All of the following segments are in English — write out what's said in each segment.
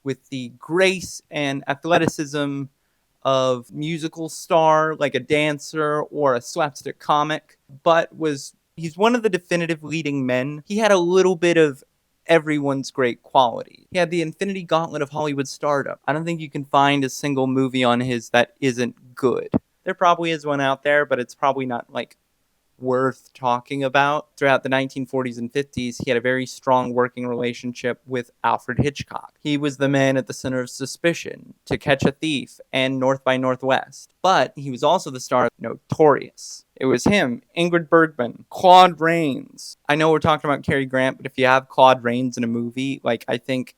with the grace and athleticism of musical star, like a dancer or a slapstick comic, but he's one of the definitive leading men. He had a little bit of everyone's great quality. He had the infinity gauntlet of Hollywood stardom. I don't think you can find a single movie on his that isn't good. There probably is one out there, but it's probably not like worth talking about. Throughout the 1940s and 50s, he had a very strong working relationship with Alfred Hitchcock. He was the man at the center of suspicion, To Catch a Thief, and North by Northwest. But he was also the star of Notorious. It was him, Ingrid Bergman, Claude Rains. I know we're talking about Cary Grant, but if you have Claude Rains in a movie, like, I think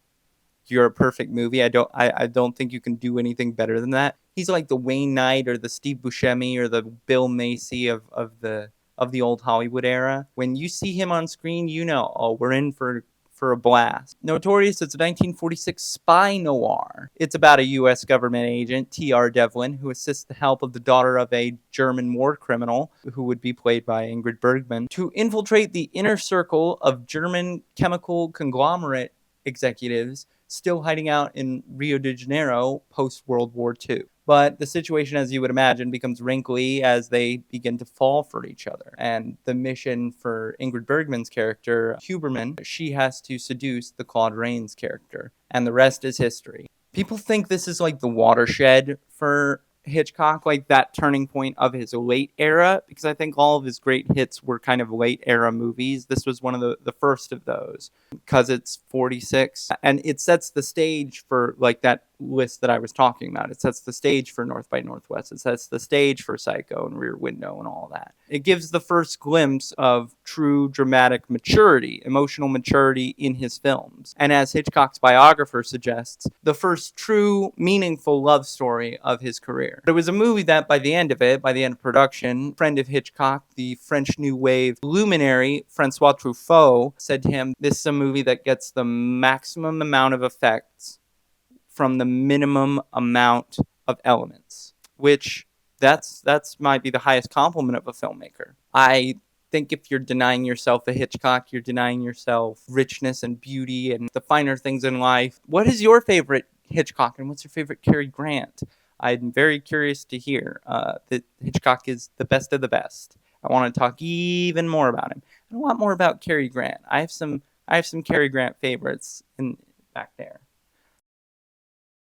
you're a perfect movie. I don't think you can do anything better than that. He's like the Wayne Knight or the Steve Buscemi or the Bill Macy of the old Hollywood era. When you see him on screen, oh, we're in for a blast. Notorious is a 1946 spy noir. It's about a U.S. government agent, T.R. Devlin, who assists the help of the daughter of a German war criminal, who would be played by Ingrid Bergman, to infiltrate the inner circle of German chemical conglomerate executives still hiding out in Rio de Janeiro post-World War II. But the situation, as you would imagine, becomes wrinkly as they begin to fall for each other. And the mission for Ingrid Bergman's character, Huberman, she has to seduce the Claude Rains character. And the rest is history. People think this is like the watershed for Hitchcock, like that turning point of his late era, because I think all of his great hits were kind of late era movies. This was one of the first of those, because it's 46, and it sets the stage for like that list that I was talking about. It sets the stage for North by Northwest. It sets the stage for Psycho and Rear Window and all that. It gives the first glimpse of true dramatic maturity, emotional maturity in his films. And as Hitchcock's biographer suggests, the first true, meaningful love story of his career. It was a movie that by the end of production, friend of Hitchcock, the French New Wave luminary, Francois Truffaut, said to him, this is a movie that gets the maximum amount of effects from the minimum amount of elements, which that's might be the highest compliment of a filmmaker. I think if you're denying yourself a Hitchcock, you're denying yourself richness and beauty and the finer things in life. What is your favorite Hitchcock and what's your favorite Cary Grant? I'm very curious to hear that Hitchcock is the best of the best. I want to talk even more about him. And a lot more about Cary Grant. I have some Cary Grant favorites back there.